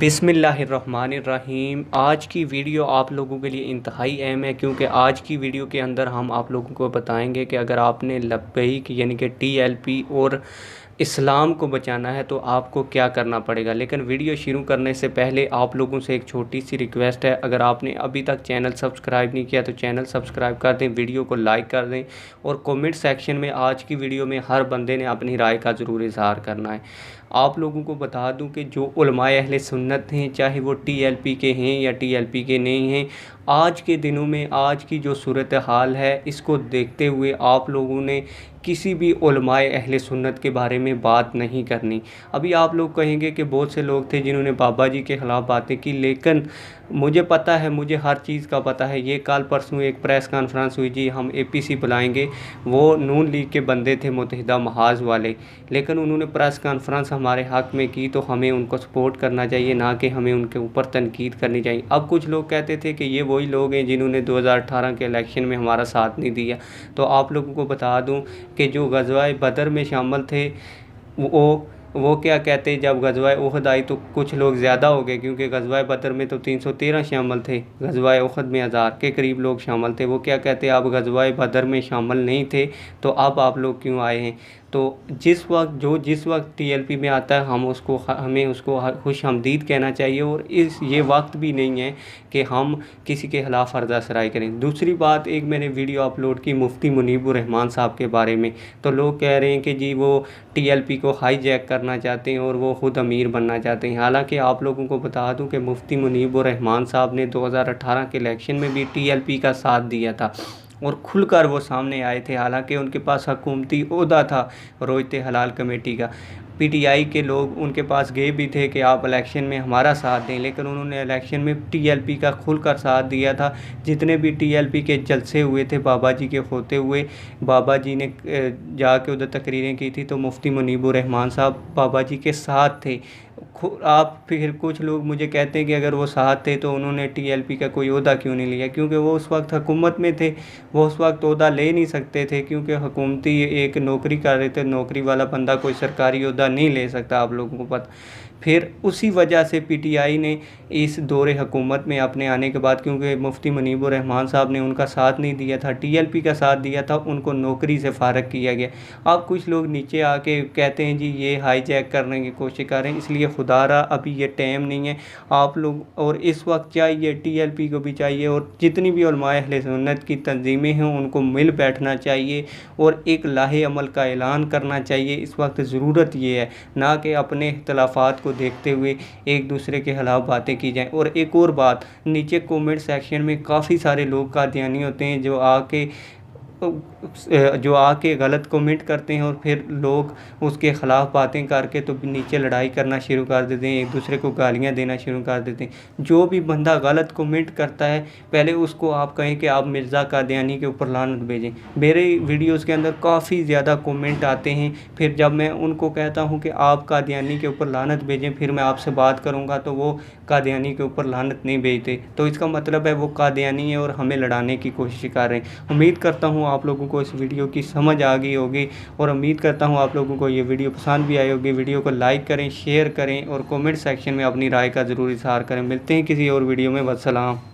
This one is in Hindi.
बिस्मिल्लाहिर्रहमानिर्रहीम। आज की वीडियो आप लोगों के लिए इंतहाई अहम है, क्योंकि आज की वीडियो के अंदर हम आप लोगों को बताएंगे कि अगर आपने लब्बैक यानी कि टीएलपी और इस्लाम को बचाना है तो आपको क्या करना पड़ेगा। लेकिन वीडियो शुरू करने से पहले आप लोगों से एक छोटी सी रिक्वेस्ट है, अगर आपने अभी तक चैनल सब्सक्राइब नहीं किया तो चैनल सब्सक्राइब कर दें, वीडियो को लाइक कर दें और कमेंट सेक्शन में आज की वीडियो में हर बंदे ने अपनी राय का ज़रूर इज़हार करना है। आप लोगों को बता दूं कि जो उलमाए अहले सुन्नत हैं, चाहे वो टीएलपी के हैं या टीएलपी के नहीं हैं, आज के दिनों में आज की जो सूरत हाल है इसको देखते हुए आप लोगों ने किसी भी उलमाए अहले सुन्नत के बारे में बात नहीं करनी। अभी आप लोग कहेंगे कि बहुत से लोग थे जिन्होंने बाबा जी के ख़िलाफ़ बातें की, लेकिन मुझे पता है, मुझे हर चीज़ का पता है। ये कल परसों एक प्रेस कॉन्फ्रेंस हुई जी, हम एपीसी बुलाएंगे, वो नून लीग के बंदे थे, मुत्तहिदा महाज वाले, लेकिन उन्होंने प्रेस कॉन्फ्रेंस हमारे हक़ में की तो हमें उनको सपोर्ट करना चाहिए, ना कि हमें उनके ऊपर तनकीद करनी चाहिए। अब कुछ लोग कहते थे कि ये वही लोग हैं जिन्होंने 2018 के इलेक्शन में हमारा साथ नहीं दिया। तो आप लोगों को बता दूं कि जो ग़ज़वा बदर में शामिल थे वो क्या कहते, जब ग़ज़वा उहद आई तो कुछ लोग ज़्यादा हो गए, क्योंकि ग़ज़वा बदर में तो 313 शामिल थे, ग़ज़वा उहद में 1000 के करीब लोग शामिल थे। वो क्या कहते, आप ग़ज़वा बदर में शामिल नहीं थे तो अब आप लोग क्यों आए हैं। तो जिस वक्त टीएलपी में आता है हमें उसको खुशआमदीद कहना चाहिए, और ये वक्त भी नहीं है कि हम किसी के ख़िलाफ़ फर्ज़ा सराई करें। दूसरी बात, एक मैंने वीडियो अपलोड की मुफ्ती मुनीबुर रहमान साहब के बारे में, तो लोग कह रहे हैं कि जी वो टीएलपी को हाईजैक करना चाहते हैं और वो ख़ुद अमीर बनना चाहते हैं। हालांकि आप लोगों को बता दूं कि मुफ्ती मुनीबुर रहमान साहब ने 2018 के इलेक्शन में भी टीएलपी का साथ दिया था और खुलकर वो सामने आए थे। हालांकि उनके पास हुकूमती ओहदा था रोयते हलाल कमेटी का, पीटीआई के लोग उनके पास गए भी थे कि आप इलेक्शन में हमारा साथ दें, लेकिन उन्होंने इलेक्शन में टीएलपी का खुलकर साथ दिया था। जितने भी टीएलपी के जलसे हुए थे बाबा जी के होते हुए, बाबा जी ने जाके उधर तकरीरें की थी, तो मुफ्ती मुनीबुर रहमान साहब बाबा जी के साथ थे। आप फिर कुछ लोग मुझे कहते हैं कि अगर वो साथ थे तो उन्होंने टीएलपी का कोई ओहदा क्यों नहीं लिया, क्योंकि वो उस वक्त हुकूमत में थे, वो उस वक्त ओहदा ले नहीं सकते थे, क्योंकि हुकूमती एक नौकरी कर रहे थे, नौकरी वाला बंदा कोई सरकारी ओहदा नहीं ले सकता, आप लोगों को पता। फिर उसी वजह से पीटीआई ने इस दौरे हुकूमत में अपने आने के बाद, क्योंकि मुफ्ती मुनीबुर रहमान साहब ने उनका साथ नहीं दिया था, टीएलपी का साथ दिया था, उनको नौकरी से फारग किया गया। अब कुछ लोग नीचे आके कहते हैं जी ये हाईजैक करने की कोशिश कर रहे हैं, इसलिए खुदारा अभी ये टाइम नहीं है आप लोग, और इस वक्त चाहिए टीएलपी को भी चाहिए और जितनी भी उलमाए अहले सुन्नत की तंजीमें हैं उनको मिल बैठना चाहिए और एक लाहे अमल का ऐलान करना चाहिए। इस वक्त ज़रूरत ये है, ना कि अपने इख्तलाफात को देखते हुए एक दूसरे के खिलाफ बातें की जाएं। और एक और बात, नीचे कमेंट सेक्शन में काफ़ी सारे लोग कादियानी होते हैं जो आके गलत कमेंट करते हैं और फिर लोग उसके ख़िलाफ़ बातें करके तो नीचे लड़ाई करना शुरू कर देते हैं, एक दूसरे को गालियां देना शुरू कर देते हैं। जो भी बंदा गलत कमेंट करता है पहले उसको आप कहें कि आप मिर्ज़ा कादियानी के ऊपर लानत भेजें। मेरे वीडियोस के अंदर काफ़ी ज़्यादा कमेंट आते हैं, फिर जब मैं उनको कहता हूं कि आप कादियानी के ऊपर लानत भेजें, फिर मैं आपसे बात करूँगा तो वो कादियानी के ऊपर लानत नहीं भेजते, तो इसका मतलब है वो कादियानी है और हमें लड़ाने की कोशिश कर रहे हैं। उम्मीद करता हूँ आप लोगों को इस वीडियो की समझ आ गई होगी और उम्मीद करता हूँ आप लोगों को ये वीडियो पसंद भी आई होगी। वीडियो को लाइक करें, शेयर करें और कमेंट सेक्शन में अपनी राय का ज़रूर इज़हार करें। मिलते हैं किसी और वीडियो में। वस्सलाम।